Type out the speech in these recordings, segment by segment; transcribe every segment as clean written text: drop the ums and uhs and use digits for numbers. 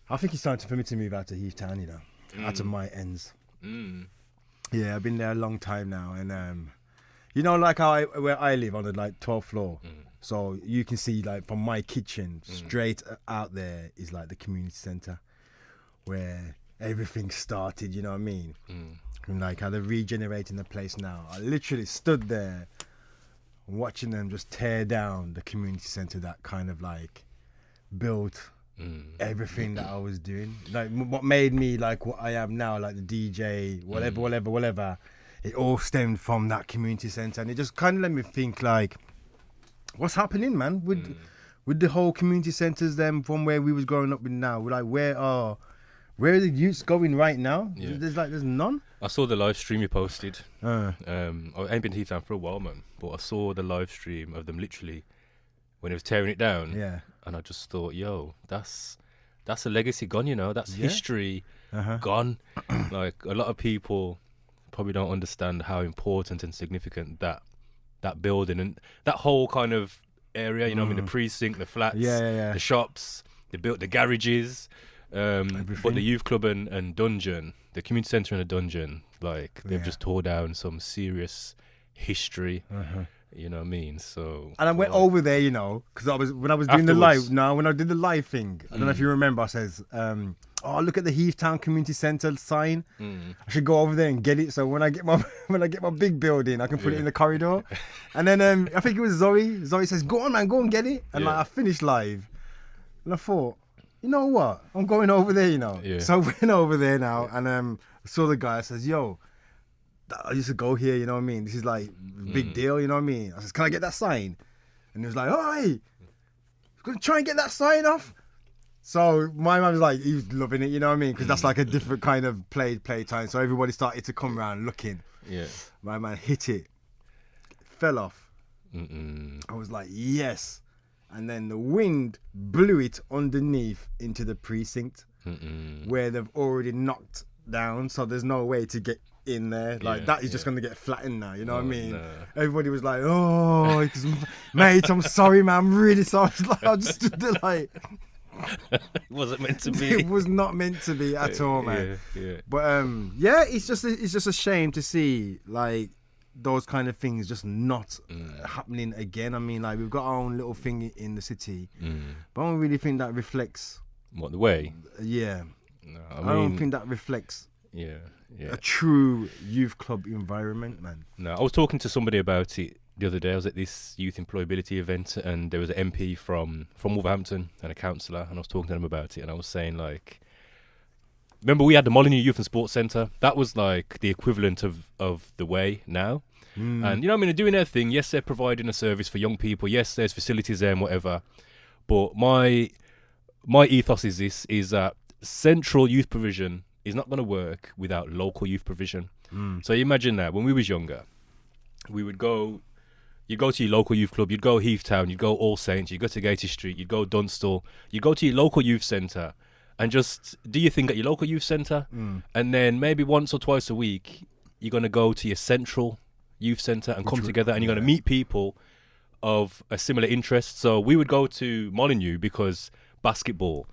I think it's time for me to move out to Heath Town, you know, out of my ends. Yeah, I've been there a long time now, and you know, like where I live on the like 12th floor, so you can see like from my kitchen straight out there is like the community centre where everything started. You know what I mean? And like how they're regenerating the place now. I literally stood there watching them just tear down the community centre that kind of like built everything that I was doing. Like what made me like what I am now, like the DJ, whatever. It all stemmed from that community centre, and it just kind of let me think like, what's happening, man, with the whole community centres then from where we was growing up with now. We're like, where are the youths going right now? Yeah. There's none. I saw the live stream you posted. I ain't been to Heath Town for a while, man, but I saw the live stream of them literally when it was tearing it down. Yeah. And I just thought, yo, that's a legacy gone, you know. That's history gone. Like a lot of people probably don't understand how important and significant that building and that whole kind of area, you know, I mean, the precinct, the flats, the shops, the garages, but the youth club and dungeon, the community centre and the dungeon, like they've just tore down some serious history. You know what I mean? So, and I went over there, you know, because when I was doing afterwards. when I did the live thing, I don't know if you remember, I says, oh, look at the Heath Town Community Centre sign. I should go over there and get it. So when I get my big building, I can put it in the corridor. And then I think it was Zoe. Zoe says, "Go on, man, go and get it." And like I finished live, and I thought, you know what? I'm going over there, you know. Yeah. So I went over there now, and saw the guy. I says, "Yo, I used to go here, you know what I mean? This is like big deal, you know what I mean?" I says, "Can I get that sign?" And he was like, "Oh, hey, gonna try and get that sign off." So my man was like, he was loving it, you know what I mean? Because that's like a different kind of play time. So everybody started to come around looking. Yeah. My man hit it, fell off. I was like, yes. And then the wind blew it underneath into the precinct where they've already knocked down. So there's no way to get in there. Like that is just going to get flattened now, you know what I mean? No. Everybody was like, oh, mate, I'm sorry, man. I'm really sorry. I just stood there like... It wasn't meant to be. It was not meant to be at all, man. Yeah. But it's just a shame to see like those kind of things just not happening again. I mean, like we've got our own little thing in the city, but I don't really think that reflects the way. Yeah. No, I don't think that reflects. A true youth club environment, man. No, I was talking to somebody about it the other day. I was at this youth employability event, and there was an MP from Wolverhampton and a councillor, and I was talking to them about it, and I was saying, like, remember we had the Molyneux Youth and Sports Centre? That was like the equivalent of the way now. And you know what I mean, they're doing their thing. Yes, they're providing a service for young people. Yes, there's facilities there and whatever. But my ethos is that central youth provision is not going to work without local youth provision. So you imagine that when we was younger, we would go. You'd go to your local youth club, you'd go Heath Town, you'd go All Saints, you'd go to Gatey Street, you'd go Dunstall, you'd go to your local youth centre and just do your thing at your local youth centre. And then maybe once or twice a week, you're going to go to your central youth centre and come together, and you're going to meet people of a similar interest. So we would go to Molyneux because basketball,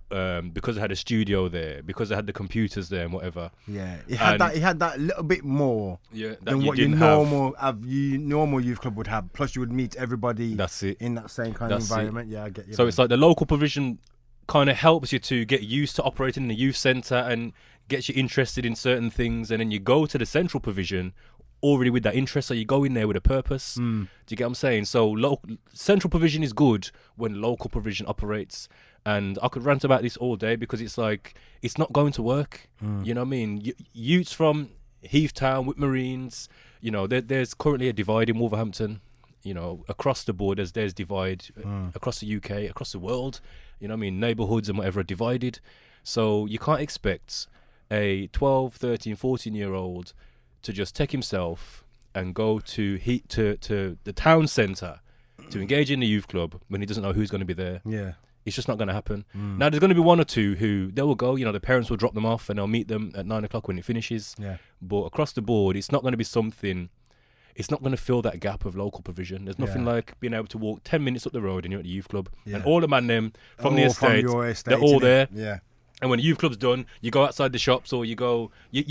because it had a studio there, because it had the computers there and whatever. Yeah, it had that little bit more than what your normal youth club would have. Plus, you would meet everybody. That's it. In that same kind of environment. Yeah, I get you. So it's like the local provision kind of helps you to get used to operating in the youth centre and gets you interested in certain things, and then you go to the central provision already with that interest, so you go in there with a purpose. Do you get what I'm saying? So central provision is good when local provision operates, and I could rant about this all day because it's like it's not going to work. You know what I mean? Youths from Heath Town with Marines, you know, there's currently a divide in Wolverhampton. You know, across the board, there's divide across the UK, across the world. You know what I mean? Neighbourhoods and whatever are divided. So you can't expect a 12, 13, 14-year-old to just take himself and go to the town centre to engage in the youth club when he doesn't know who's going to be there. Yeah. It's just not going to happen. Now, there's going to be one or two who they will go, you know, the parents will drop them off and they'll meet them at 9 o'clock when it finishes. Yeah. But across the board, it's not going to be something, it's not going to fill that gap of local provision. There's nothing like being able to walk 10 minutes up the road and you're at the youth club. Yeah. And all the man them from the estate, they're all there. Yeah. And when the youth club's done, you go outside the shops, or you're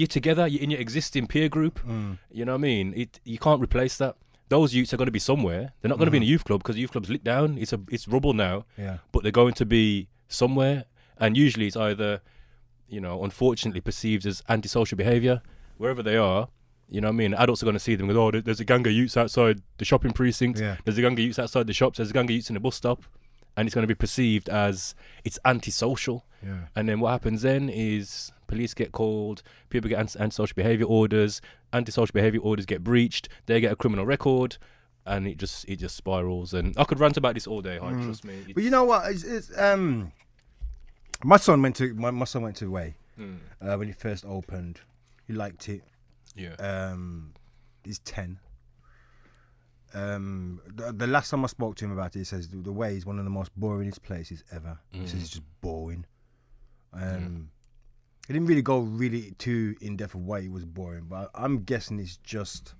together, you're in your existing peer group. You know what I mean? You can't replace that. Those youths are going to be somewhere. They're not going to be in a youth club, because the youth club's lit down. It's rubble now. Yeah. But they're going to be somewhere, and usually it's either, unfortunately perceived as antisocial behaviour wherever they are. You know what I mean? Adults are going to see them and go, oh, there's a gang of youths outside the shopping precinct. Yeah. There's a gang of youths outside the shops. There's a gang of youths in the bus stop. And it's going to be perceived as it's antisocial. Yeah. And then what happens then is police get called, people get antisocial behaviour orders, antisocial behaviour orders get breached, they get a criminal record, and it just spirals. And I could rant about this all day, trust me. But you know what? My son went to Way when it first opened. He liked it. Yeah. He's 10. The last time I spoke to him about it, he says the Way is one of the most boringest places ever. He says it's just boring. He didn't really go too in depth of why it was boring, but I'm guessing it's just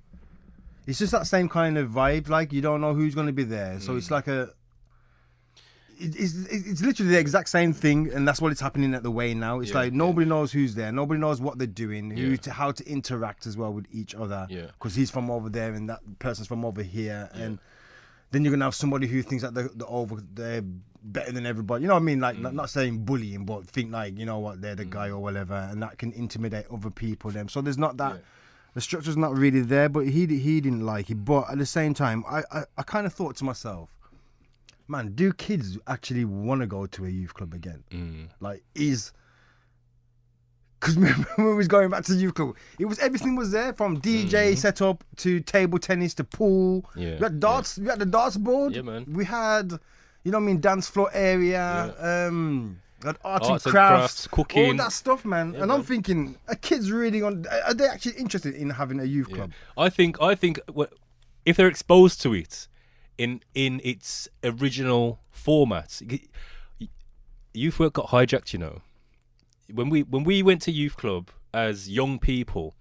that same kind of vibe. Like, you don't know who's going to be there, so it's like it's literally the exact same thing, and that's what it's happening at the Way now. It's like nobody knows who's there, nobody knows what they're doing, how to interact as well with each other. Because he's from over there and that person's from over here, and then you're gonna have somebody who thinks that they're better than everybody. You know what I mean? Like, not saying bullying, but think like, you know what, they're the guy or whatever, and that can intimidate other people. So there's not that. The structure's not really there, but he didn't like it. But at the same time, I kind of thought to myself, man, do kids actually want to go to a youth club again? Like, because when we was going back to youth club, everything was there, from DJ setup to table tennis to pool. Yeah. We had darts. We had the darts board. Yeah, man. We had, you know what I mean, dance floor area. We had arts and crafts, cooking, all that stuff, man. And I'm thinking, are kids really are they actually interested in having a youth club? I think if they're exposed to it in its original format, youth work got hijacked. You know, when we went to youth club as young people,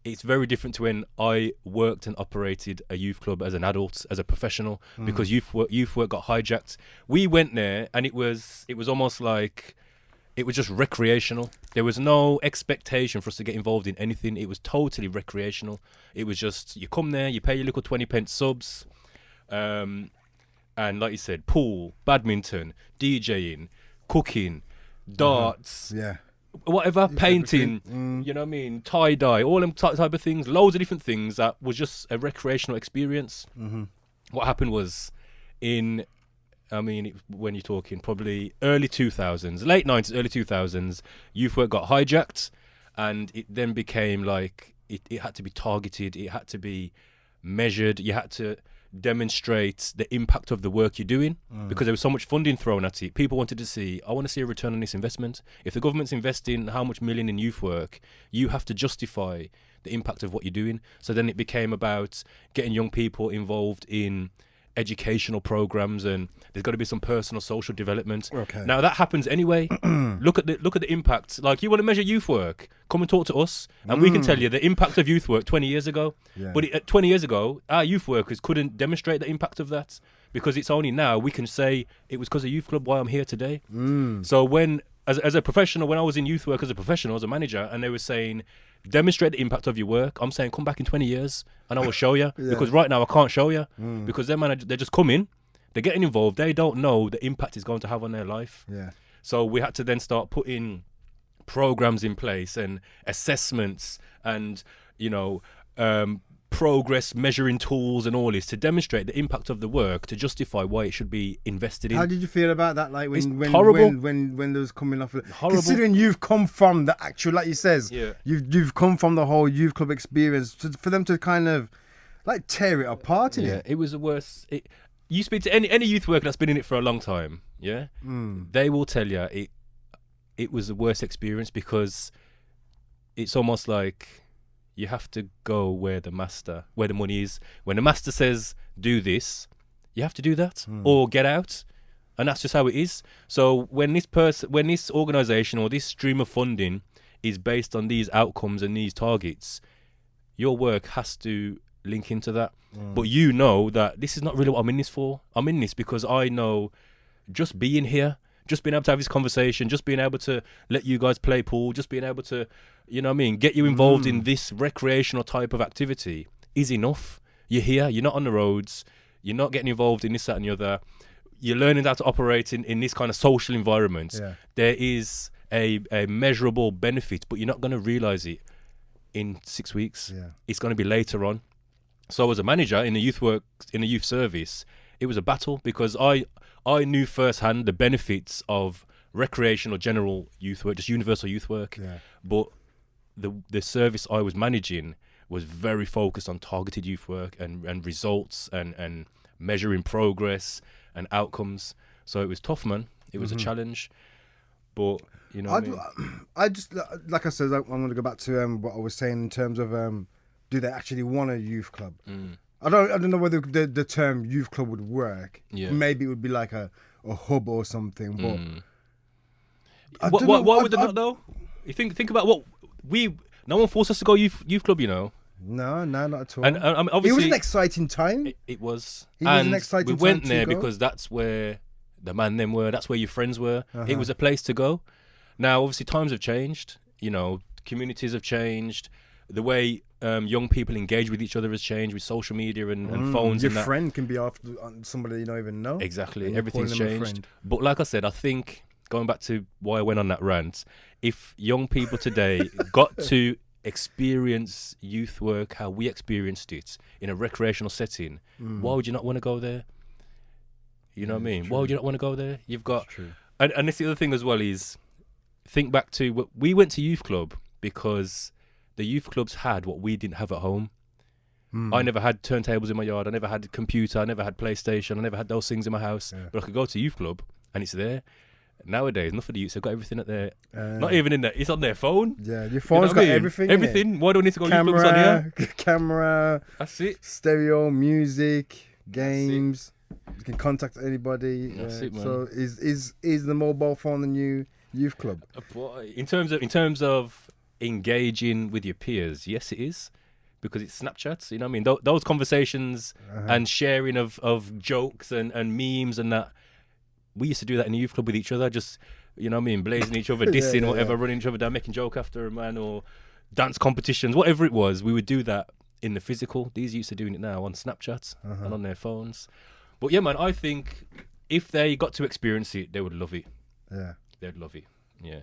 it's very different to when I worked and operated a youth club as an adult, as a professional, because youth work got hijacked. We went there and it was almost like it was just recreational. There was no expectation for us to get involved in anything. It was totally recreational. It was just, you come there, you pay your little 20p subs, and like you said, pool, badminton, DJing, cooking, darts, whatever, painting, you know what I mean, tie-dye, all them type of things, loads of different things that was just a recreational experience. What happened was when you're talking probably early 2000s, late 90s, early 2000s, youth work got hijacked, and it then became like, it had to be targeted, it had to be measured, you had to demonstrate the impact of the work you're doing, because there was so much funding thrown at it. People wanted to see, I want to see a return on this investment. If the government's investing how much million in youth work, you have to justify the impact of what you're doing. So then it became about getting young people involved in educational programs, and there's got to be some personal social development. Now that happens anyway. Look at the impact. Like, you want to measure youth work, come and talk to us, and we can tell you the impact of youth work 20 years ago. But 20 years ago, our youth workers couldn't demonstrate the impact of that, because it's only now we can say it was because of youth club why I'm here today. So when as a professional, when I was in youth work as a professional, as a manager, and they were saying, demonstrate the impact of your work, I'm saying, come back in 20 years and I will show you. Because right now I can't show you, because they're just coming, they're getting involved, they don't know the impact it's going to have on their life. So we had to then start putting programs in place and assessments and, progress measuring tools and all this to demonstrate the impact of the work, to justify why it should be invested in. How did you feel about that? Like, when there was coming off, horrible. Considering you've come from the actual, like you says, you've come from the whole youth club experience, for them to kind of like tear it apart. It was the worst. You speak to any youth worker that's been in it for a long time, they will tell you it was the worst experience, because it's almost like you have to go where the money is. When the master says do this, you have to do that or get out, and that's just how it is. So when this organisation or this stream of funding is based on these outcomes and these targets, your work has to link into that. But you know that this is not really what I'm in this for. I'm in this because I know just being here, just being able to have this conversation, just being able to let you guys play pool, just being able to, you know what I mean, get you involved in this recreational type of activity is enough. You're here, you're not on the roads, you're not getting involved in this, that and the other. You're learning how to operate in this kind of social environment. Yeah. There is a measurable benefit, but you're not going to realise it in 6 weeks. Yeah. It's going to be later on. So as a manager in the youth service, it was a battle because I knew firsthand the benefits of recreational general youth work, just universal youth work. Yeah. But the service I was managing was very focused on targeted youth work and results and measuring progress and outcomes. So it was tough, man. It was a challenge. But, you know, I just, like I said, I'm going to go back to what I was saying in terms of do they actually want a youth club? I don't know whether the term youth club would work. Yeah. Maybe it would be like a hub or something. But why would they not though? You think about what no one forced us to go youth club, you know. No, not at all. And obviously, it was an exciting time. It was. It was an exciting time. We went there because that's where the man them were. That's where your friends were. It was a place to go. Now, obviously, times have changed. You know, communities have changed. The way young people engage with each other has changed with social media and phones. Your and that. friend can be after somebody you don't even know. Exactly. Everything's changed. But like I said, I think going back to why I went on that rant, if young people today got to experience youth work how we experienced it in a recreational setting, why would you not want to go there? You know what I mean? True. Why would you not want to go there? You've got, and this the other thing as well is, think back to we went to youth club because the youth clubs had what we didn't have at home. I never had turntables in my yard. I never had a computer. I never had PlayStation. I never had those things in my house. Yeah. But I could go to youth club and it's there. Nowadays, enough of the youths have got everything at their, not even in there, it's on their phone. Yeah, your phone's got everything. Everything. Why do I need to go youth clubs on here? Camera. That's it. Stereo, music, games. You can contact anybody. That's it, man. So is the mobile phone the new youth club? In terms of engaging with your peers, yes, it is. Because it's Snapchats, you know what I mean? Those conversations and sharing of jokes and memes and that. We used to do that in the youth club with each other, just, you know what I mean, blazing each other, dissing, whatever, running each other down, making joke after a man, or dance competitions, whatever it was. We would do that in the physical. These youths are doing it now on Snapchat and on their phones. But yeah, man, I think if they got to experience it, they would love it. Yeah. They'd love it. Yeah.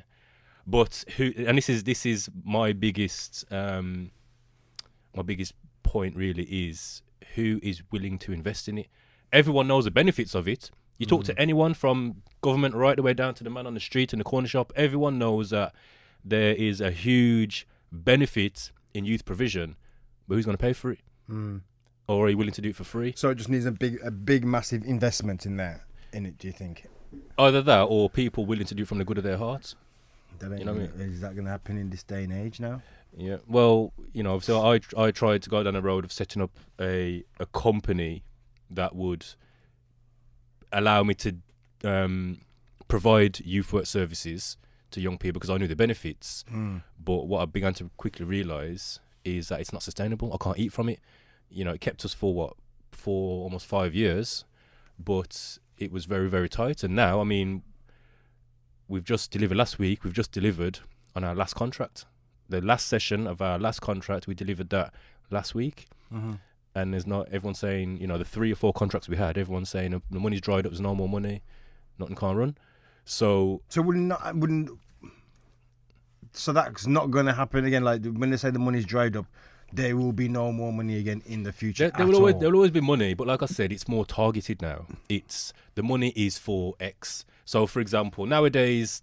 But this is my biggest point really is who is willing to invest in it. Everyone knows the benefits of it. You talk to anyone from government right the way down to the man on the street in the corner shop, everyone knows that there is a huge benefit in youth provision, but who's going to pay for it? Or are you willing to do it for free? So it just needs a big massive investment in it, do you think? Either that or people willing to do it from the good of their hearts. You know what I mean? Is that going to happen in this day and age now? Yeah, well, you know, so I tried to go down the road of setting up a company that would allow me to provide youth work services to young people because I knew the benefits. But what I began to quickly realise is that it's not sustainable. I can't eat from it. You know, it kept us for almost 5 years, but it was very, very tight. And now, I mean, we've just delivered last week. We've just delivered on our last contract. The last session of our last contract, we delivered that last week. And there's not everyone saying, you know, the 3 or 4 contracts we had, everyone's saying the money's dried up, there's no more money, nothing can't run. So that's not going to happen again. Like when they say the money's dried up, there will be no more money again in the future. There will always be money, but like I said, it's more targeted now. It's the money is for X. So for example, nowadays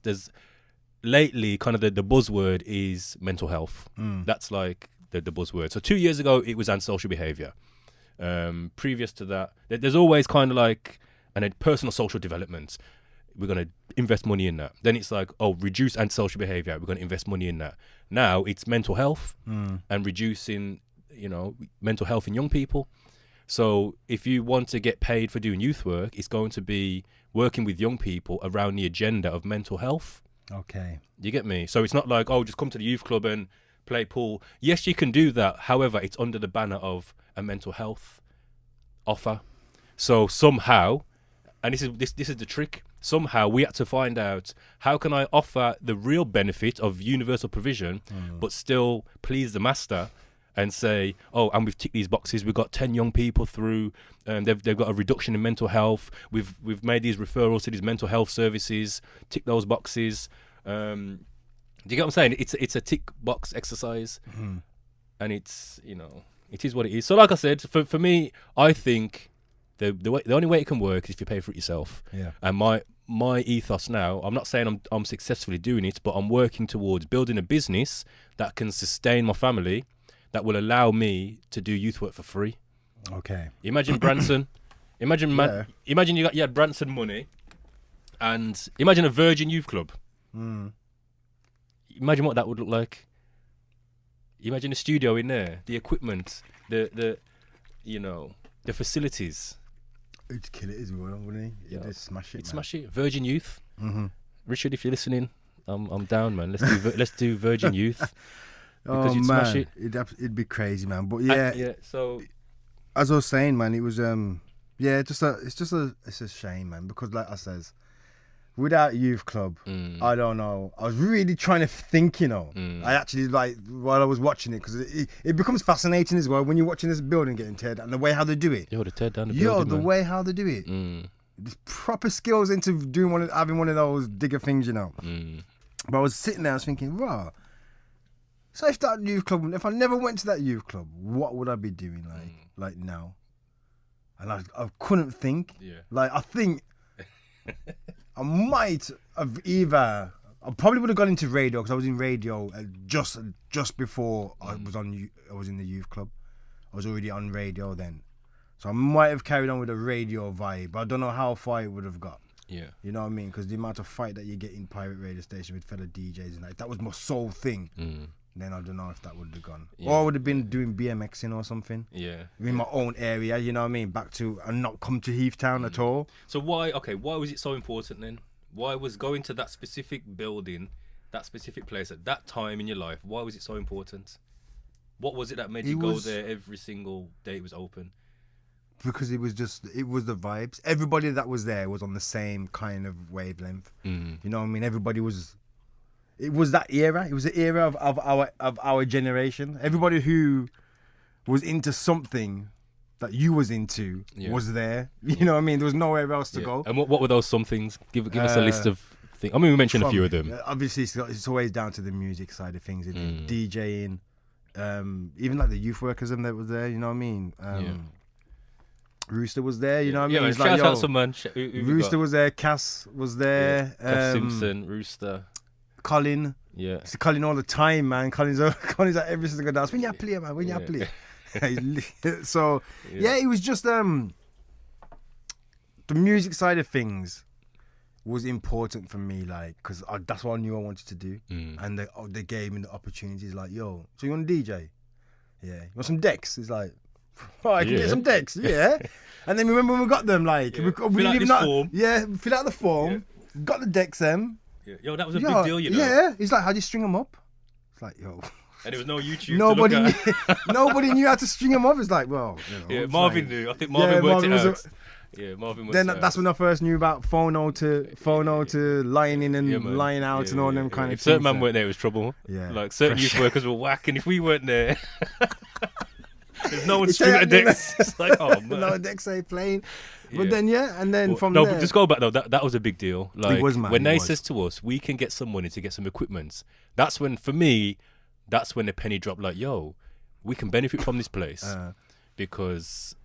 lately kind of the buzzword is mental health. That's like the buzzword. So 2 years ago, it was antisocial behaviour. Previous to that, there's always kind of like personal social development. We're going to invest money in that. Then it's like, reduce antisocial behaviour. We're going to invest money in that. Now it's mental health and reducing, you know, mental health in young people. So if you want to get paid for doing youth work, it's going to be working with young people around the agenda of mental health. Okay. You get me? So it's not like, just come to the youth club and play pool. Yes, you can do that. However, it's under the banner of a mental health offer. So somehow, and this is the trick. somehow we had to find out, how can I offer the real benefit of universal provision, but still please the master and say, oh, and we've ticked these boxes. We've got 10 young people through. They've got a reduction in mental health. We've made these referrals to these mental health services. Tick those boxes. Do you get what I'm saying? It's a tick box exercise, and it's, you know, it is what it is. So like I said, for me, I think the only way it can work is if you pay for it yourself. Yeah. And my ethos now, I'm not saying I'm successfully doing it, but I'm working towards building a business that can sustain my family, that will allow me to do youth work for free. Okay. Imagine Branson. Imagine you had Branson money, and imagine a Virgin Youth Club. Imagine what that would look like. Imagine a studio in there, the equipment, the facilities. He'd kill it as well, wouldn't he? He'd just smash it. He'd smash it. Virgin Youth. Richard, if you're listening, I'm down, man. Let's do Virgin Youth. Because you'd smash it. It'd be crazy, man. But yeah, so as I was saying, man, it was it's a shame, man, because like I says, without youth club, I don't know. I was really trying to think, you know. I actually, like, while I was watching it, because it becomes fascinating as well when you're watching this building getting teared down, and the way how they do it. They tear down the building, man. Way how they do it. There's proper skills into having one of those digger things, you know. But I was sitting there, I was thinking, wow. So if that youth club, if I never went to that youth club, what would I be doing like now? And I couldn't think. Yeah. Like, I think I might have I probably would have gone into radio, because I was in radio just before I was in the youth club. I was already on radio then. So I might have carried on with a radio vibe. I don't know how far it would have got. Yeah. You know what I mean? Because the amount of fight that you get in pirate radio station with fellow DJs and that was my sole thing. Then I don't know if that would have gone. Yeah. Or I would have been doing BMXing or something. Yeah. In my own area, you know what I mean? Back to, and not come to Heath Town at all. So why was it so important then? Why was going to that specific building, that specific place at that time in your life, why was it so important? What was it that made you go there every single day it was open? Because it was the vibes. Everybody that was there was on the same kind of wavelength. You know what I mean? Everybody was... It was that era. It was the era of our generation. Everybody who was into something that you was into was there. You know what I mean? There was nowhere else to go. And what were those some things? Give us a list of things. I mean, we mentioned a few of them. Obviously, it's always down to the music side of things. DJing, even like the youth workers that was there. You know what I mean? Rooster was there. You know what I mean? Yeah, shout out some man. Rooster was there. Cass was there. Cass Simpson, Rooster. Colin. Yeah. It's Colin all the time, man. Colin's at every single dance. When you play, man. When you play. So, it was just the music side of things was important for me, like, because that's what I knew I wanted to do. And they gave me the opportunities, like, yo, so you want to DJ? Yeah. You want some decks? It's like, oh, I can get some decks. Yeah. And then remember when we got them, like, we fill out this form. Yeah, fill out the form. Yeah. Got the decks, Yo, that was a big deal, you know. Yeah, he's like, how do you string them up? It's like, yo. And there was no YouTube. Nobody knew how to string them up. It's like, well, you know, Marvin knew. I think Marvin worked it out. Marvin worked it out. That's when I first knew about phono to lying in and lying out and all them kind of things. If certain man weren't there, it was trouble. Yeah, like certain youth workers were whacking. If we weren't there, there's no one stringing a decks. It's like, oh man, no decks ain't playing. But then from there. But just go back though. That was a big deal. Like it was, man, when they says to us, we can get some money to get some equipment. That's when, for me, that's when the penny dropped. Like, yo, we can benefit from this place because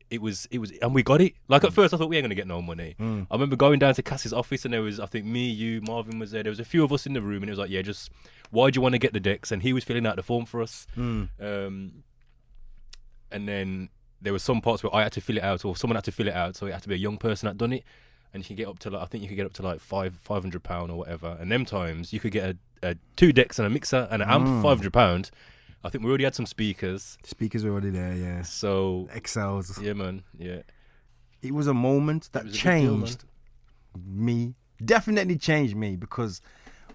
it was, and we got it. Like at first, I thought we ain't gonna get no money. I remember going down to Cass's office, and there was, I think, me, you, Marvin was there. There was a few of us in the room, and it was like, yeah, just why do you want to get the decks? And he was filling out the form for us. And then there were some parts where I had to fill it out, or someone had to fill it out, so it had to be a young person that done it. And you can get up to, like, I think you could get up to like £500 or whatever. And them times you could get a 2 decks and a mixer and an amp, £500. I think we already had some speakers. Speakers were already there, yeah. So XLs. Yeah, man. Yeah. It was a moment that changed me. Definitely changed me, because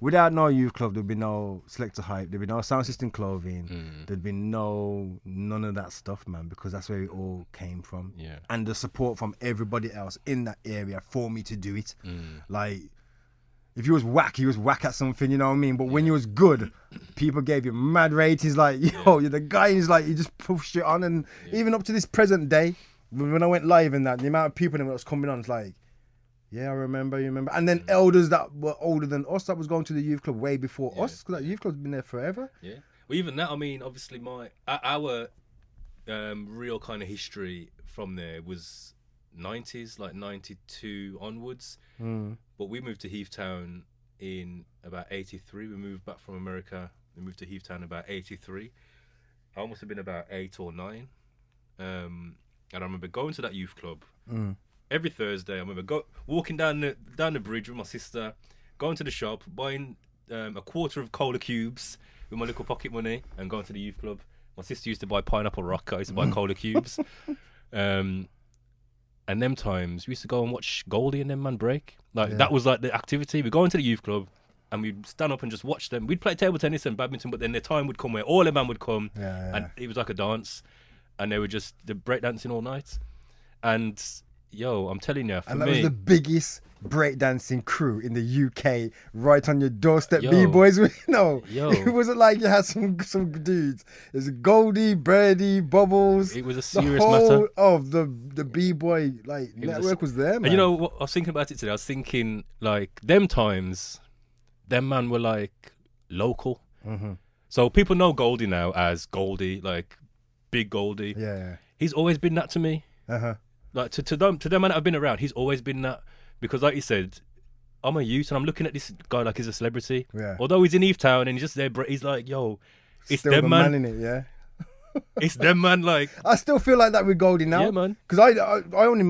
without no youth club, there'd be no Selector Hype, there'd be no Sound System Clothing, there'd be none of that stuff, man, because that's where it all came from. Yeah. And the support from everybody else in that area for me to do it. Like, if you was whack at something, you know what I mean? But when you was good, people gave you mad ratings, like, yo, you're the guy, and he's like, you just pushed it on. And even up to this present day, when I went live and that, the amount of people that was coming on, it's like, yeah, I remember, you remember. And then elders that were older than us that was going to the youth club way before us, because that youth club's been there forever. Yeah. Well, even that, I mean, obviously our real kind of history from there was 90s, like 92 onwards. But we moved to Heath Town in about 83. We moved back from America. We moved to Heath Town about 83. I must have been about 8 or 9. And I remember going to that youth club every Thursday. I remember walking down the bridge with my sister, going to the shop, buying a quarter of cola cubes with my little pocket money, and going to the youth club. My sister used to buy pineapple rock. I used to buy cola cubes. And them times we used to go and watch Goldie and them man break. Like that was like the activity. We go into the youth club and we'd stand up and just watch them. We'd play table tennis and badminton, but then the time would come where all the man would come and it was like a dance, and they were just breakdancing all night. And yo, I'm telling you, and that was the biggest breakdancing crew in the UK, right on your doorstep. Yo. B-boys, it wasn't like you had some dudes. There's Goldie, Birdie, Bubbles. It was a serious matter. Of the B-boy network was there, man. And you know what, I was thinking about it today. I was thinking, like, them times, them man were like local. So people know Goldie now as Goldie, like Big Goldie. Yeah. He's always been that to me. Like to them man that have been around, he's always been that. Because like you said, I'm a youth and I'm looking at this guy like he's a celebrity. Yeah. Although he's in Heath Town and he's just there, he's like, yo, it's still them man. In it, yeah. It's them man. Like, I still feel like that with Goldie now. Yeah, man. Because I only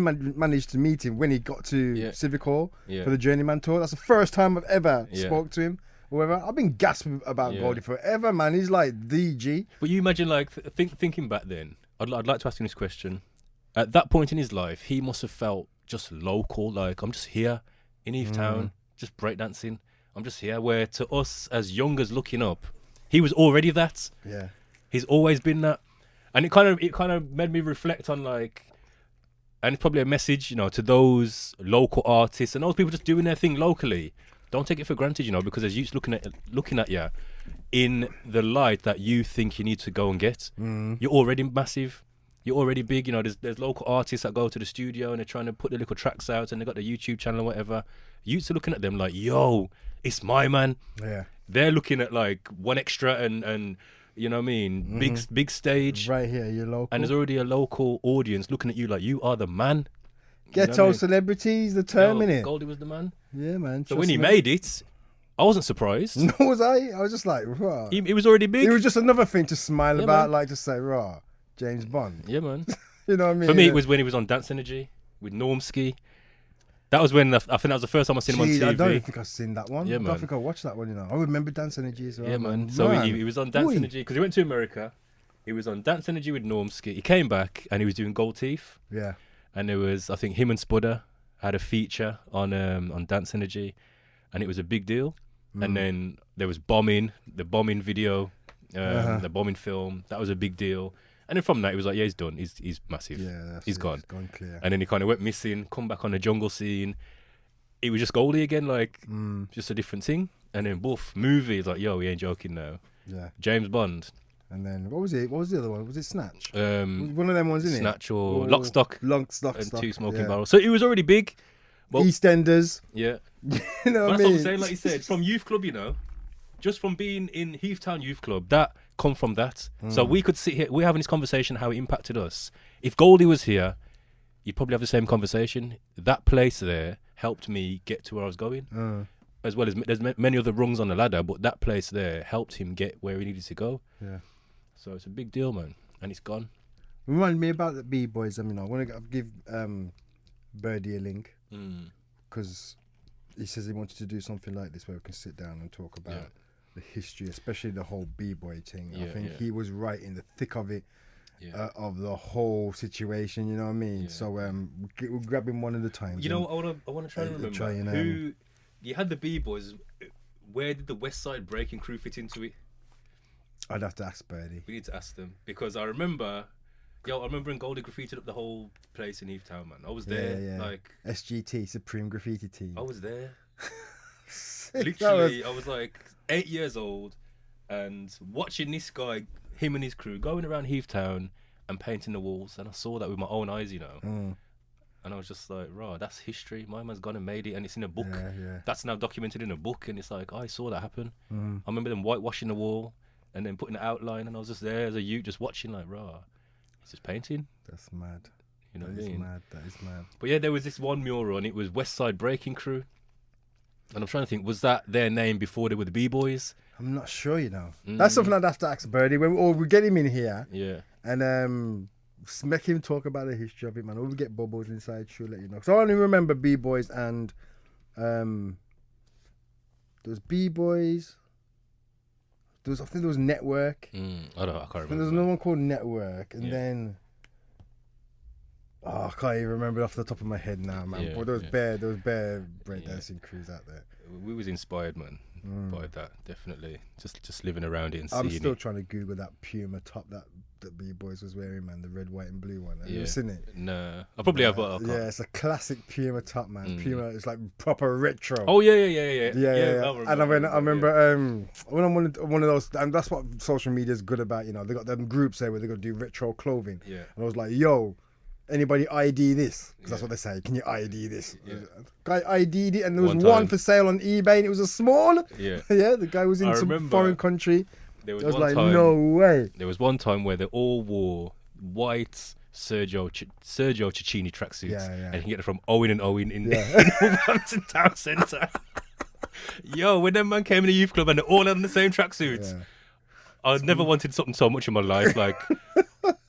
managed to meet him when he got to Civic Hall for the Journeyman tour. That's the first time I've ever spoke to him. Whatever. I've been gasping about Goldie forever, man. He's like the G. But you imagine, like, thinking back then. I'd like to ask him this question. At that point in his life, he must have felt just local. Like, I'm just here in Heath Town, just breakdancing. I'm just here. Where to us as youngers looking up, he was already that. Yeah. He's always been that. And it kind of made me reflect on, like, and it's probably a message, you know, to those local artists and those people just doing their thing locally. Don't take it for granted, you know, because as youths looking at you in the light that you think you need to go and get, you're already massive. You're already big, you know. There's local artists that go to the studio and they're trying to put their little tracks out and they got the YouTube channel or whatever. Youths are looking at them like, yo, it's my man. Yeah. They're looking at like One Extra and you know what I mean, big stage. Right here, you're local. And there's already a local audience looking at you like you are the man. Ghetto celebrities, the term, innit? Goldie was the man. Yeah, man. So when he made it, I wasn't surprised. Nor was I. I was just like, rah. He was already big. It was just another thing to smile about, man. like to say, rah, James Bond. Yeah, man. You know what I mean? For me, it was when he was on Dance Energy with Normski. That was when I think that was the first time I seen him on TV. I don't even think I've seen that one. Yeah, man. I don't think I watched that one, you know. I remember Dance Energy as well. Yeah, man. So he was on Dance Energy because he went to America. He was on Dance Energy with Normski. He came back and he was doing Gold Teeth. Yeah. And there was, I think, him and Spudder had a feature on Dance Energy, and it was a big deal. And then there was the bombing video, the bombing film. That was a big deal. And then from that, he was like, yeah, he's done. He's massive. Yeah, he's gone. It's gone clear. And then he kind of went missing, come back on the jungle scene. It was just Goldie again, like, just a different thing. And then, boof, movie. He's like, yo, we ain't joking now. Yeah. James Bond. And then, what was it? What was the other one? Was it Snatch? One of them ones, isn't it? Snatch or Lock, Stock. And Two Smoking Barrels. So he was already big. Well, EastEnders. Yeah. You know what I That's mean? what I'm saying, like you said, from youth club, you know, just from being in Heath Town Youth Club, that come from that. So we could sit here, we're having this conversation, how it impacted us. If Goldie was here, you'd probably have the same conversation. That place there helped me get to where I was going. As well as there's many other rungs on the ladder, but that place there helped him get where he needed to go. Yeah. So it's a big deal, man. And it's gone. Remind me about the B-boys. I mean, I want to give Birdie a link because he says he wanted to do something like this where we can sit down and talk about the history, especially the whole B-boy thing. I think he was right in the thick of it, of the whole situation. You know what I mean? So we'll grab him one at a time. You know, I want to try to remember who you had the B-boys. where did the West Side Breaking Crew fit into it? I'd have to ask Birdie. We need to ask them because I remember when Goldie graffitied up the whole place in Heath Town, man. I was there, like SGT, Supreme Graffiti Team. I was there. Sick, Literally, I was like 8 years old and watching this guy, him and his crew, going around Heath Town and painting the walls, and I saw that with my own eyes, And I was just like, "Raw, that's history. My man's gone and made it, and it's in a book. That's now documented in a book." And it's like, I saw that happen. I remember them whitewashing the wall and then putting the outline, and I was just there as a youth, just watching, like, "Raw, he's just painting." That's mad. You know that what I is mean? mad. That is mad. But yeah, there was this one mural, and it was West Side Breaking Crew. And I'm trying to think, was that their name before they were the B-Boys? I'm not sure, That's something I'd have to ask Birdie. We get him in here. Yeah. And make him talk about the history of it, man. Or we get bubbles inside, she'll let you know. So I only remember B-Boys and there's B-Boys. I think there was Network. I can't remember. There's another one called Network. And then I can't even remember off the top of my head now, man. Yeah, but there was bare breakdancing crews out there. We was inspired, man, by that, definitely. Just living around it and seeing I'm still it. trying to Google that Puma top that B-Boys was wearing, man. The red, white and blue one. Have you seen it? No. I probably have, but I can't. Yeah, it's a classic Puma top, man. Puma, it's like proper retro. Oh, yeah. And I remember when I'm one of those, and that's what social media is good about, They got them groups there where they got to do retro clothing. Yeah. And I was like, yo, anybody ID this? Because that's what they say. Can you ID this? Yeah. Guy ID'd it, and there was one for sale on eBay, and it was a small. Yeah. Yeah, the guy was in some foreign country. There was I was like, no way. There was one time where they all wore white Sergio Cicchini tracksuits, and you can get it from Owen and Owen in Wolverhampton Town Centre. Yo, when them man came in the youth club and they all had on the same tracksuits, I never wanted something so much in my life. Like,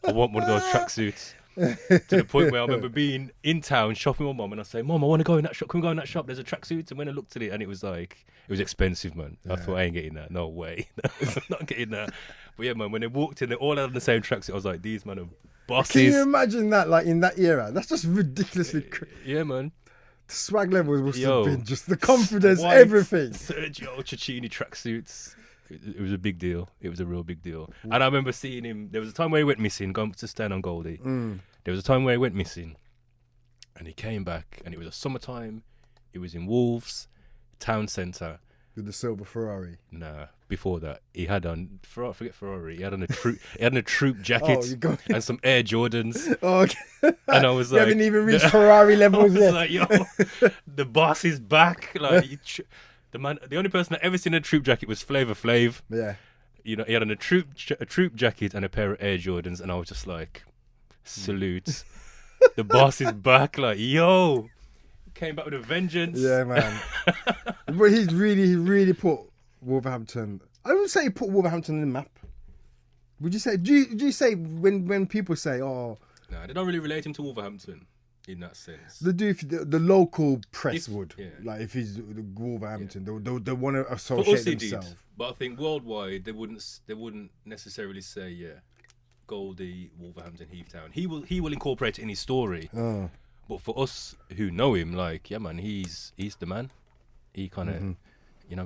I want one of those tracksuits. To the point where I remember being in town shopping with Mum, and I say, "Mum, I want to go in that shop. Can we go in that shop? There's a tracksuit." And when I looked at it, and it was expensive, man. I thought, I ain't getting that. No way, I'm not getting that. But yeah, man, when they walked in, they all had on the same tracksuit. I was like, these man are bosses. Can you imagine that? Like in that era, that's just ridiculously. Yeah, man. The swag levels must have been just the confidence, white everything. Sergio Cicchini tracksuits. It was a big deal. It was a real big deal. And I remember seeing him. There was a time where he went missing, going to stand on Goldie. There was a time where he went missing, and he came back, and it was a summertime. It was in Wolves Town Centre. With the silver Ferrari. Nah, before that, he had on. Forget Ferrari. He had on a troop. He had on a troop jacket and some Air Jordans. Oh, okay. And I was you like, haven't even reached Ferrari levels yet. Like, yo, the boss is back. Like. The only person that ever seen a troop jacket was Flavor Flav. Yeah. He had on a troop jacket and a pair of Air Jordans, and I was just like, salute. The boss is back. Like, yo, came back with a vengeance. Yeah, man. But he really put Wolverhampton. I wouldn't say he put Wolverhampton on the map. Would you say? Do you say when people say, oh? Nah, they don't really relate him to Wolverhampton. In that sense, the local press would like if he's the Wolverhampton, they want to associate themselves. But I think worldwide they wouldn't necessarily say Goldie, Wolverhampton, Heath Town. He will incorporate it in his story. But for us who know him, like man, he's the man. He kind of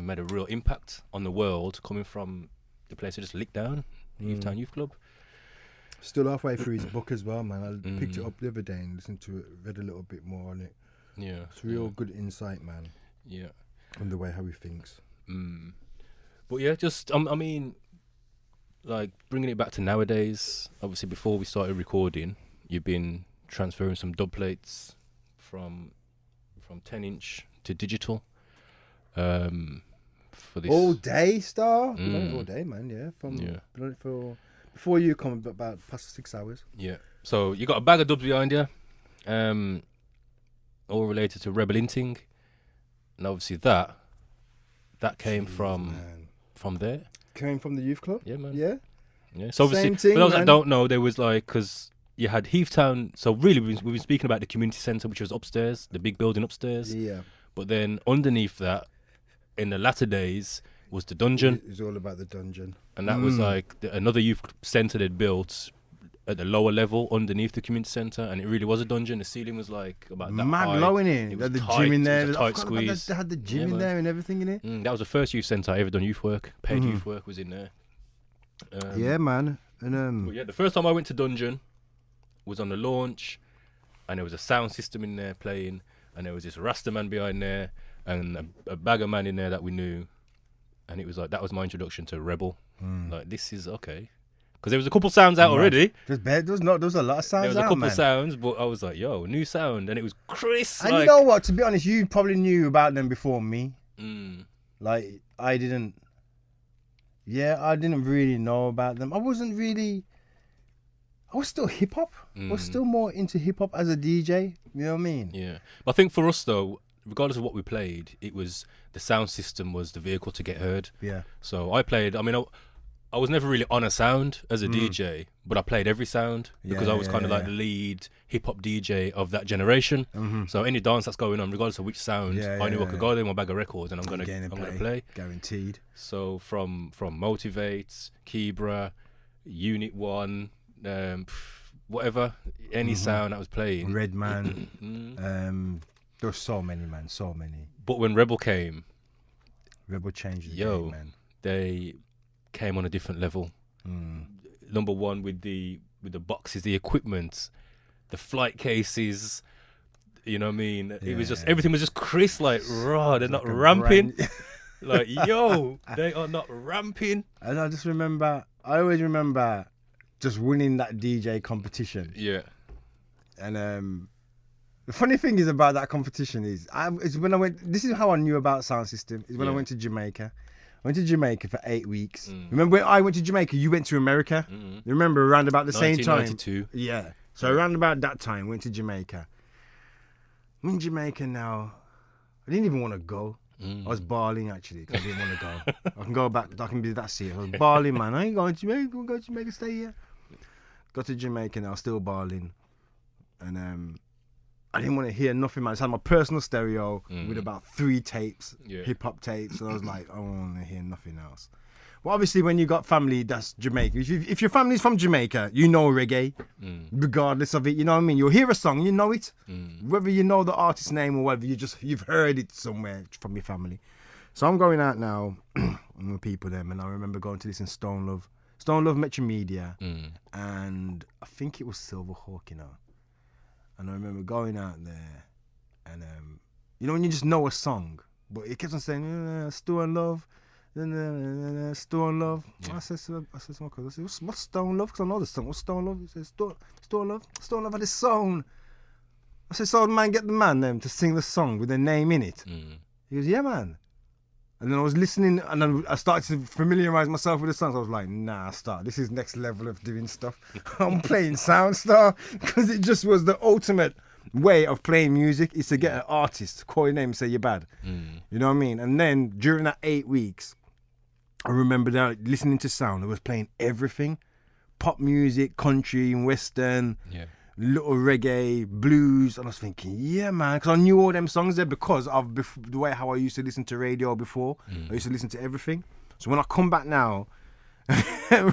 made a real impact on the world coming from the place I just licked down, Heath Town Youth Club. Still halfway through his book as well, man. I picked it up the other day and listened to it, read a little bit more on it. Yeah. It's real good insight, man. Yeah. On the way how he thinks. But yeah, just, I mean, like, bringing it back to nowadays, obviously before we started recording, you've been transferring some dub plates from 10-inch to digital. For this. All day, Star? We've done it all day, man, yeah. Done it for... Before you come, about past 6 hours. Yeah. So you got a bag of dubs behind you, all related to Rebel Inting, and obviously that came from there. Came from the youth club. Yeah, man. Yeah. Yeah. So obviously, same thing, for those man. that don't know, there was like because you had Heath Town. So really, we've been speaking about the community centre, which was upstairs, the big building upstairs. Yeah. But then underneath that, in the latter days, was the dungeon. It was all about the dungeon. And that was like another youth centre they'd built at the lower level underneath the community centre, and it really was a dungeon. The ceiling was like about that Mad high. low in it. It was The tight. gym in It there. was a I tight forgot squeeze. They had the gym Yeah, in man. there and everything in it. That was the first youth centre I ever done youth work. Paid youth work was in there. Yeah, man. And Well, yeah, the first time I went to Dungeon was on the launch, and there was a sound system in there playing, and there was this Rasta man behind there, and a bagger man in there that we knew, and it was like that was my introduction to Rebel. Like, this is okay, because there was a couple sounds out already. There was a lot of sounds There was a out, couple man. sounds, but I was like, yo, new sound, and it was crisp. And like, you know what? To be honest, you probably knew about them before me. mm, Like, I didn't. Yeah, I didn't really know about them. I was still hip hop. I was still more into hip hop as a DJ. You know what I mean? yeah. But I think for us though, regardless of what we played, it was the sound system was the vehicle to get heard. Yeah. So I played. I mean, I was never really on a sound as a DJ, but I played every sound because I was kind of like the lead hip hop DJ of that generation. So any dance that's going on, regardless of which sound, I knew I could go there with my bag of records and I'm gonna play. Guaranteed. So from Motivate, Kibra, Unit 1, whatever, any sound that was playing. Redman. There were so many, man. So many. But when Rebel came, Rebel changed the game, man. They came on a different level. Number one with the boxes, the equipment, the flight cases. You know what I mean? It was just everything was just crisp. Like, raw. They're not ramping. Like, yo, they are not ramping. And I always remember just winning that DJ competition. Yeah. And the funny thing is about that competition is when I went. This is how I knew about sound system. Is when I went to Jamaica. I went to Jamaica for 8 weeks. Remember when I went to Jamaica, you went to America? You remember around about the same time? 1992. Yeah. So around about that time, went to Jamaica. I'm in Jamaica now. I didn't even want to go. I was bawling actually because I didn't want to go. I can go back. I can be that serious. I was bawling, man. I ain't going to Jamaica. I'm going to go to Jamaica, stay here. Got to Jamaica now, still bawling. And I didn't want to hear nothing, man. I just had my personal stereo with about 3 tapes, hip-hop tapes. And I was like, I don't want to hear nothing else. Well, obviously, when you got family, that's Jamaica. If your family's from Jamaica, you know reggae, regardless of it. You know what I mean? You'll hear a song, you know it. Whether you know the artist's name or whether you've heard it somewhere from your family. So I'm going out now with people them, and I remember going to listen to Stone Love Metro Media, and I think it was Silverhawk, you know. And I remember going out there, and you know when you just know a song, but it kept on saying Stone Love, Stone Love. I said to my cousin, what's Stone Love? Because I know the song. What's Stone Love? He says Stone Love had this song. I said, so man, get the man them to sing the song with their name in it. He goes, yeah, man. And then I was listening, and then I started to familiarise myself with the songs. I was like, nah, this is next level of doing stuff. I'm playing Soundstar, because it just was the ultimate way of playing music, is to get an artist, call your name and say you're bad. You know what I mean? And then during that 8 weeks, I remember that listening to sound. I was playing everything. Pop music, country, and western. Yeah. Little reggae, blues, and I was thinking, yeah, man, because I knew all them songs there because of the way how I used to listen to radio before. I used to listen to everything. So when I come back now,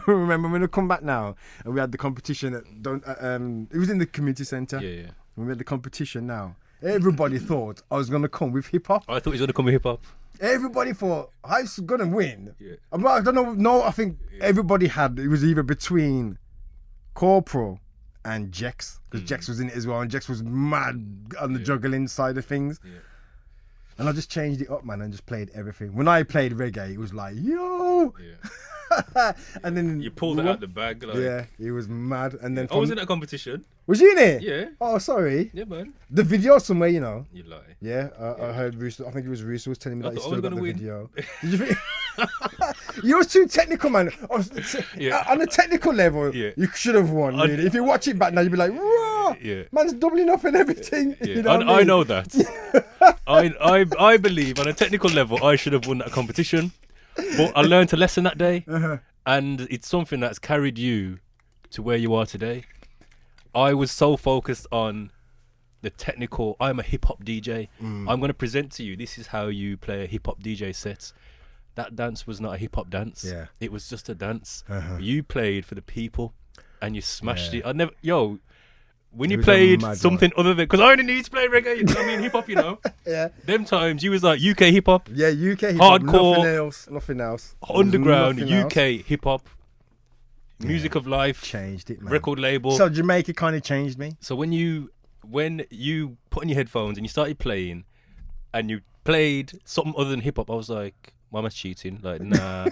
remember when I come back now, and we had the competition at it was in the community centre. Yeah. We had the competition now. Everybody thought I was gonna come with hip hop. I thought he was gonna come with hip hop. Everybody thought I was gonna win. Yeah. I don't know. No, I think everybody had. It was either between Corporal and Jex, because Jex was in it as well, and Jex was mad on the juggling side of things. Yeah. And I just changed it up, man, and just played everything. When I played reggae, it was like, yo! Yeah. And then you pulled it out the bag. Like... Yeah, it was mad. And then I was in that competition. Was you in it? Yeah. Oh, sorry. Yeah, man. The video somewhere, you know. You lie. Yeah, I heard Russo, I think it was Russo was telling me that he still got the video. Did you think? You was too technical, man. On a technical level, you should have won. Really. If you watch it back now, you'd be like, "Raw, man's doubling up and everything." Yeah. You know what I mean? I know that. I believe on a technical level, I should have won that competition, but I learned a lesson that day, and it's something that's carried you to where you are today. I was so focused on the technical. I'm a hip hop DJ. I'm going to present to you. This is how you play a hip hop DJ set. That dance was not a hip hop dance. Yeah. It was just a dance. You played for the people. and you smashed Yeah. it. I never, yo, when It you was a played mad something other than, because I only knew you to play reggae, you know what I mean, hip hop, you know. Yeah. Them times you was like UK hip hop, Yeah, UK hip hop. Hardcore. Nothing else. underground Nothing else. UK hip hop, music of life, Changed it, man. record label. So Jamaica kind of changed me. So when you put on your headphones and you started playing, and you played something other than hip hop, I was like, why am I cheating? Like, nah,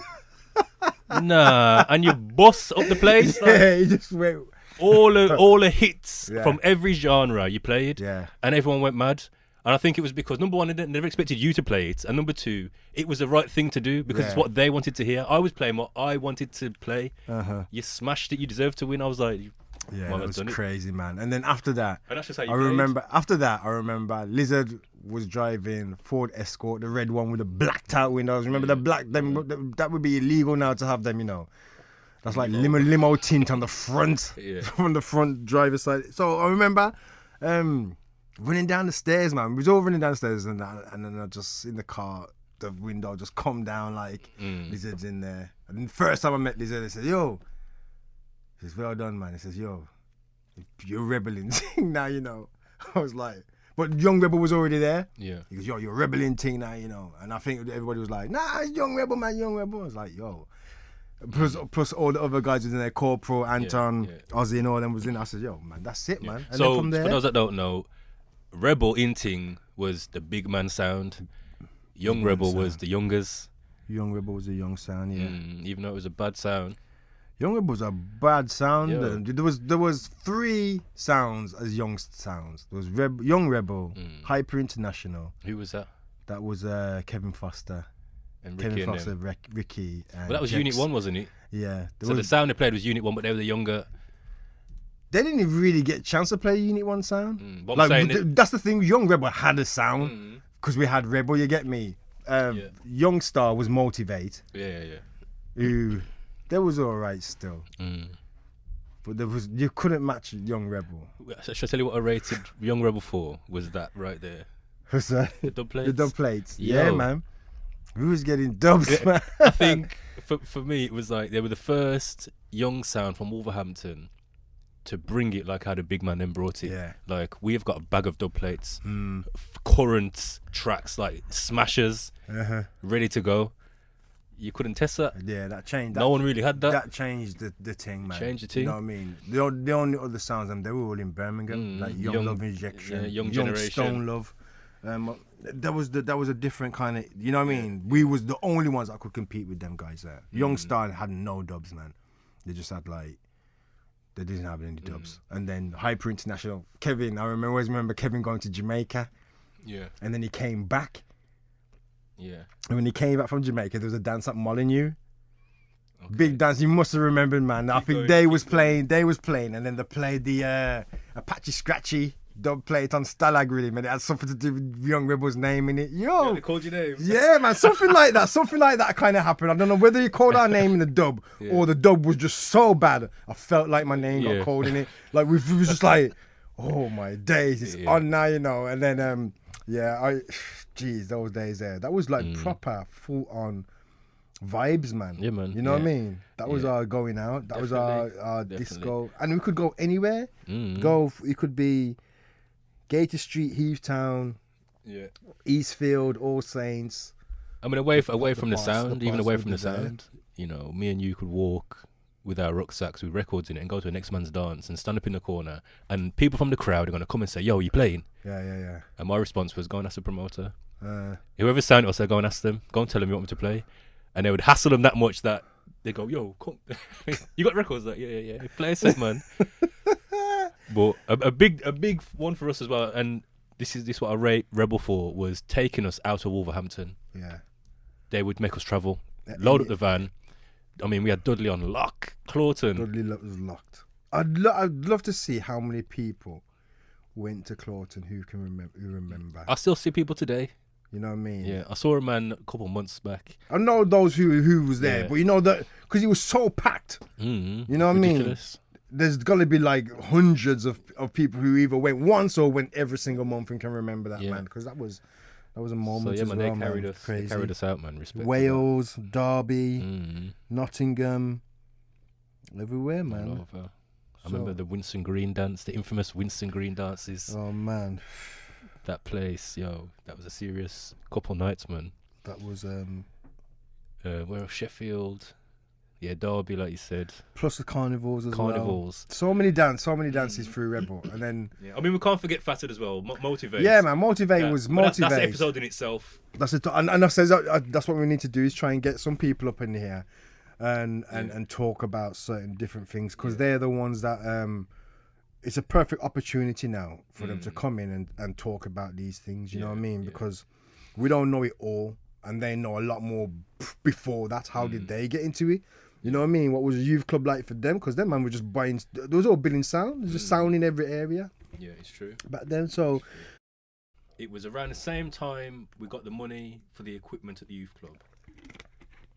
nah. And you bust up the place. Like, Yeah, he just went. all the hits Yeah. from every genre you played, Yeah. and everyone went mad. And I think it was because number one, they never expected you to play it, and number two, it was the right thing to do because it's Yeah. what they wanted to hear. I was playing what I wanted to play. Uh-huh. You smashed it. You deserved to win. I was like, Yeah, well, that I've was done it. crazy, man. And then after that, And that's just how you I played. remember. After that, I remember Lizard was driving Ford Escort, the red one with the blacked out windows. Remember the black? Them that would be illegal now to have them. You know, that's like limo tint on the front, Yeah. from the front driver's side. So I remember running down the stairs, man. We was all running down the stairs, and then I just in the car, the window just come down like Lizard's in there. And then the first time I met Lizard, I said, "Yo." He says, well done, man. He says, yo, you're rebelling ting now, you know. I was like, but Young Rebel was already there. Yeah. He goes, yo, you're rebelling ting now, you know. And I think everybody was like, nah, it's Young Rebel, man, Young Rebel. I was like, yo. Plus all the other guys was in there, Corporal, Anton, Ozzy and all them was in there. I said, yo, man, that's it, man. And So then from there, for those that don't know, Rebel Inting was the big man sound. Young Rebel was the youngers. Young Rebel was a young sound, yeah. Even though it was a bad sound. Young Rebel was a bad sound. Yo. There was 3 sounds as young sounds. There was Young Rebel, Hyper International. Who was that? That was Kevin Foster. And Ricky and them. Ricky. And But that was Jex. Unit 1, wasn't it? Yeah. So the sound they played was Unit 1, but they were the younger. They didn't even really get a chance to play Unit 1 sound. But I'm saying that's the thing. Young Rebel had a sound because we had Rebel. You get me? Young Star was Motivate. Yeah. Who there was all right still, but you couldn't match Young Rebel. Should I tell you what I rated Young Rebel for? Was that right there? What's that? The dub plates. The dub plates. Yo. Yeah, man. We was getting dubs, man. I think for me it was like they were the first young sound from Wolverhampton to bring it like how the big man then brought it. Yeah. Like we have got a bag of dub plates, current tracks like smashers, ready to go. You couldn't test that. Yeah, that changed. No one really had that. That changed the thing, man. Changed the thing. You know what I mean? The only other sounds, they were all in Birmingham, like Young Love Injection, Young Generation. Stone Love. That was a different kind of. You know what I mean? We was the only ones that could compete with them guys there. Young Star had no dubs, man. They just had like. They didn't have any dubs. And then Hyper International, Kevin. I always remember Kevin going to Jamaica. Yeah. And then he came back. Yeah. And when he came back from Jamaica, there was a dance at Molyneux. Okay. Big dance. You must have remembered, man. I think they was playing, and then they played the Apache Scratchy dub plate on Stalag Rhythm, and it had something to do with Young Rebel's name in it. Yo, They called your name. yeah, man, something like that kind of happened. I don't know whether you called our name in the dub or the dub was just so bad. I felt like my name got called in it. Like we was just like, oh my days, it's on now, you know. And then geez, those days there, that was like proper full on vibes, man. Yeah, man. You know what I mean? That was our going out. That was our disco, and we could go anywhere. It could be Gator Street, Heath Town, Eastfield, All Saints. I mean, away from the sound, even away from the sound, you know, me and you could walk with our rucksacks with records in it and go to the next man's dance and stand up in the corner, and people from the crowd are going to come and say, yo, you playing? Yeah. And my response was, go and ask the promoter. Whoever signed us, go and ask them, go and tell them you want me to play. And they would hassle them that much that they go, yo, come. You got records? Like, yeah. Play a set, man. But a big one for us as well, and this what I rate Rebel for, was taking us out of Wolverhampton. Yeah. They would make us travel, load up the van. I mean, we had Dudley on lock, Clawton. Dudley was locked. I'd love to see how many people went to Clawton who remember. I still see people today. You know what I mean? Yeah, I saw a man a couple months back. I know those who was there, but you know that because it was so packed. You know what Ridiculous. I mean? There's got to be like hundreds of people who either went once or went every single month and can remember that, man, because that was a moment. So yeah, as man, well, they carried us. Crazy. They carried us out, man. Respect. Wales, Derby, Nottingham, everywhere, man. I remember the Winston Green dance, the infamous Winston Green dances. Oh man, that place, that was a serious couple nights, man. that was where else? Sheffield, Derby, like you said. Plus the carnivals as well. Carnivals. So many dances through Rebel, and then I mean, we can't forget Fatted as well. Motivate. Yeah, man, Motivate was Motivate. That's an episode in itself. That's and I says that's what we need to do is try and get some people up in here, and talk about certain different things because they're the ones that it's a perfect opportunity now for them to come in and talk about these things. You know what I mean? Because we don't know it all, and they know a lot more before that. How did they get into it? You know what I mean? What was a youth club like for them? Because them man were just buying. There was all building sound. There's just sound in every area. Yeah, it's true. Back then, so it was around the same time we got the money for the equipment at the youth club.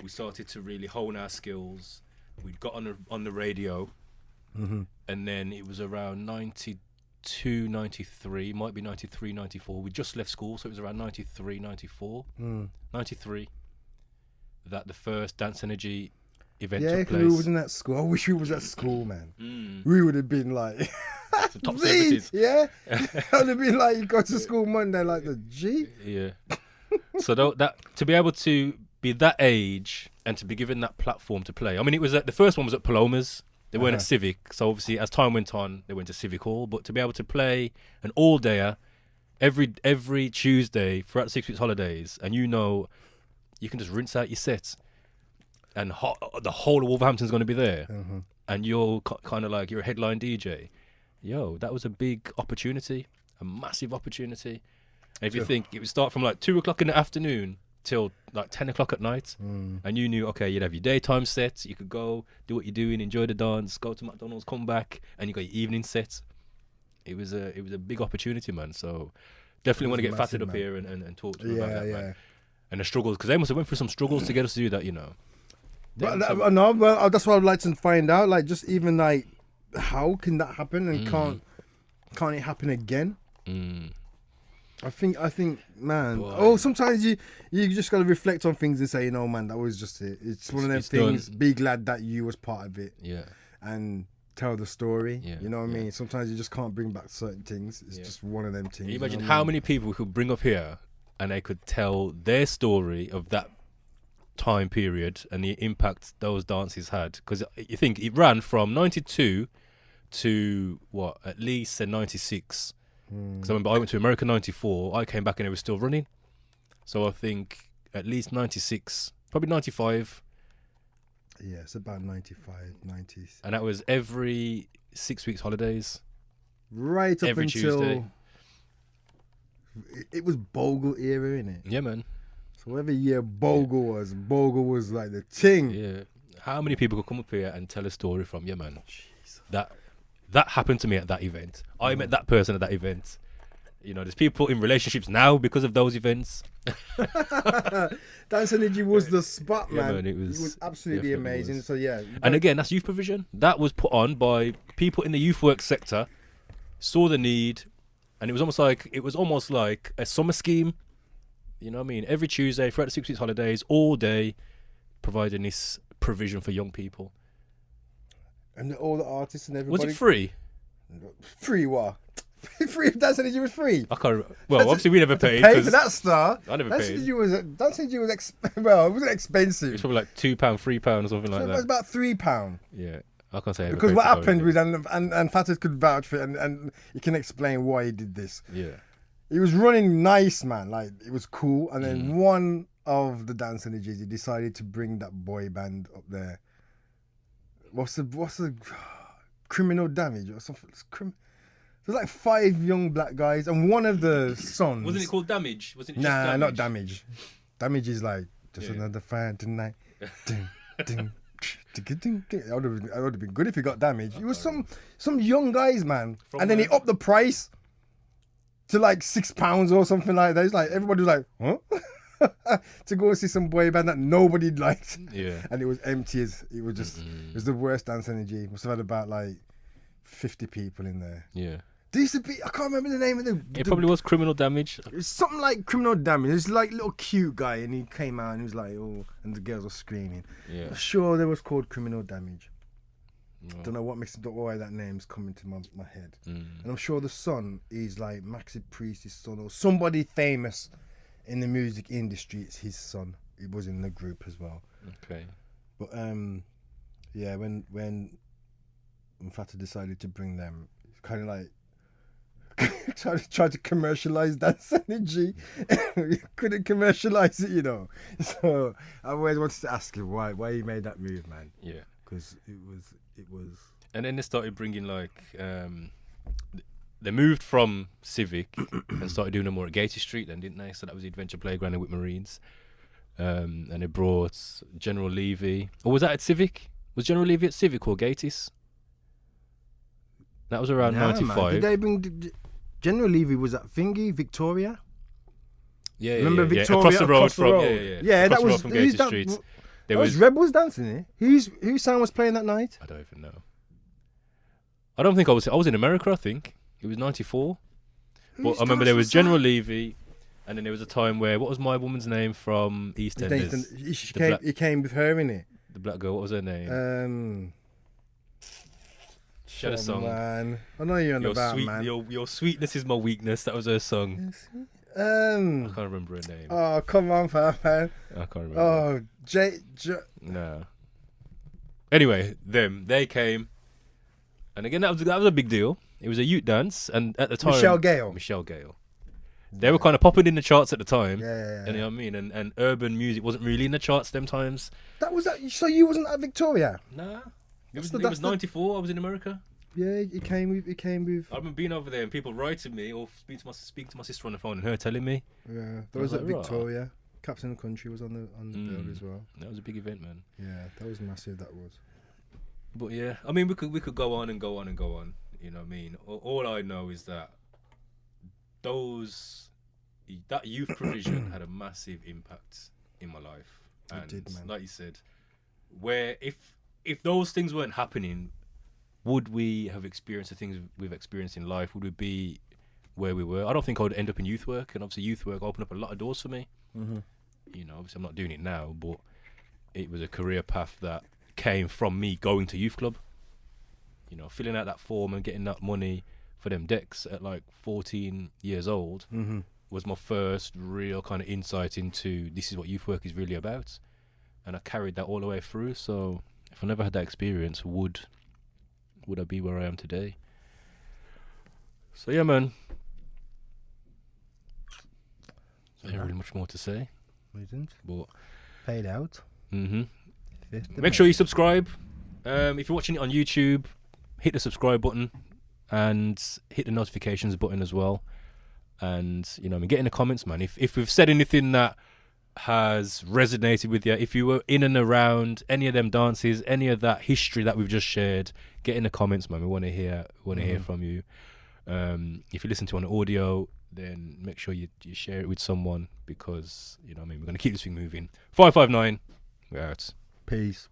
We started to really hone our skills. We'd got on the radio, and then it was around 92, 93, might be 93, 94. We just left school, so it was around 93, 94, 93 that the first Dance Energy event took place. Yeah, we wasn't at school. I wish we was at school, man. We would have been like the top celebrities. Yeah, I would have been like, you go to school Monday like the G. Yeah. So that to be able to be that age and to be given that platform to play. I mean, it was the first one was at Palomas. They weren't at Civic, so obviously as time went on, they went to Civic Hall. But to be able to play an all-dayer every Tuesday throughout the 6 weeks holidays, and you can just rinse out your sets, and the whole of Wolverhampton's going to be there, and you're kind of like you're a headline DJ. That was a big opportunity, a massive opportunity. And if you think it would start from like 2 o'clock in the afternoon till like 10 o'clock at night, and you knew, okay, you'd have your daytime sets, you could go do what you're doing, enjoy the dance, go to McDonald's, come back, and you got your evening sets. It was a big opportunity, man. So definitely want to get Fatted up here and talk to them about that, man. And the struggles, because they must have went through some struggles to get us to do that, But that's what I'd like to find out. Like, just even like, how can that happen, and can't it happen again? I think, man. Boy. Oh, sometimes you just gotta reflect on things and say, man, that was just it. It's one of them things. Done. Be glad that you was part of it. Yeah. And tell the story. Yeah. You know what I mean? Sometimes you just can't bring back certain things. It's just one of them things. Can you imagine how many people we could bring up here and they could tell their story of that time period and the impact those dances had? Because you think it ran from 92 to at least 96. Because I remember I went to America 94, I came back and it was still running. So I think at least 96, probably 95. Yeah, it's about 95, 90s. And that was every 6 weeks holidays. Right up every until Tuesday. It was Bogle era, innit? Yeah, man. So every year Bogle was like the thing. Yeah. How many people could come up here and tell a story from, man? Jesus. That happened to me at that event. I met that person at that event. There's people in relationships now because of those events. Dance Energy was the spot, man. Yeah, man. It was absolutely amazing. So yeah. And again, that's youth provision. That was put on by people in the youth work sector, saw the need, and it was almost like a summer scheme. You know what I mean? Every Tuesday, throughout the 6 weeks holidays, all day, providing this provision for young people. And all the artists and everybody. Was it free? Free what? Free Dance Energy was free. I can't. Well, obviously we never paid. Pay for that star. I never paid. Dance Energy was it wasn't expensive. It was probably like £2, £3 or something like that. It was about £3. Yeah, I can't say. Because what happened with and Fatted could vouch for it, and he can explain why he did this. Yeah, he was running nice, man. Like it was cool, and then one of the Dance Energies, he decided to bring that boy band up there. What's the Criminal Damage or something? There's like 5 young black guys, and one of the sons. Wasn't it called Damage? Wasn't it just Damage? Nah, not Damage. Damage is like just another fire tonight. Ding, ding, ding, ding. That would have been good if he got Damage. It was some young guys, man, and then he upped the price to like £6 or something like that. It's like everybody was like, huh? To go and see some boy band that nobody liked. Yeah. And it was empty it was just it was the worst Dance Energy. Must have had about like 50 people in there. Yeah. There used to be, I can't remember the name of it probably was Criminal Damage. It's something like Criminal Damage. It was like little cute guy, and he came out and he was like, oh, and the girls were screaming. Yeah. I'm sure there was called Criminal Damage. Don't know what makes why that name's coming to my head. Mm. And I'm sure the son is like Maxi Priest's son or somebody famous in the music industry. It's his son. He was in the group as well. Okay. But yeah, when Mfata decided to bring them, it's kind of like tried to commercialize Dance Energy. Couldn't commercialize it, you know. So I always wanted to ask him why he made that move, man. Yeah. Because it was. And then they started bringing like they moved from Civic and started doing them more at Gatey Street then, didn't they? So that was the Adventure Playground with Marines. And they brought General Levy. Or was that at Civic? Was General Levy at Civic or Gatey's? That was around 95. Man. Did they bring General Levy was at Thingy, Victoria? Yeah, remember yeah, Victoria across the road across the from road. yeah, that across the road was from who's Gatey that? Street. That There was Rebels dancing here. Whose sound was playing that night? I don't even know. I don't think I was in America. I think it was 94. But I remember there was General Levy, and then there was a time where what was my woman's name from EastEnders? He came with her in it. The black girl. What was her name? She had a song. Man. I know you're on about, man. Your sweetness is my weakness. That was her song. I can't remember her name. Oh, come on, man. I can't remember. Oh, No. Anyway, they came, and again that was a big deal. It was a youth dance, and at the time Michelle Gale. They were kind of popping in the charts at the time. Yeah. You know what I mean? And urban music wasn't really in the charts them times. That was that. So you wasn't at Victoria? Nah. It was 94. I was in America. Yeah, he came with. I remember being over there and people writing me or speak to my sister on the phone and her telling me. Yeah, that was at Victoria. Captain of the Country was on the bill as well. That was a big event, man. Yeah, that was massive. That was. But yeah, I mean, we could go on and go on and go on. You know what I mean? All I know is that that youth provision had a massive impact in my life. And it did, man. Like you said, where if those things weren't happening, would we have experienced the things we've experienced in life? Would we be where we were? I don't think I would end up in youth work, and obviously youth work opened up a lot of doors for me. Mm-hmm. You know, obviously I'm not doing it now, but it was a career path that came from me going to youth club. You know, filling out that form and getting that money for them decks at like 14 years old was my first real kind of insight into this is what youth work is really about. And I carried that all the way through. So if I never had that experience, would I be where I am today? So yeah, man. Ain't really much more to say. But Paid out. Make sure you subscribe. If you're watching it on YouTube, hit the subscribe button and hit the notifications button as well. And you know, get in the comments, man. If we've said anything that has resonated with you, if you were in and around any of them dances, any of that history that we've just shared, get in the comments, man. We want to hear from you. If you listen to an audio, then make sure you share it with someone, because you know what I mean, we're going to keep this thing moving. 5FiveNine, we're out. Peace.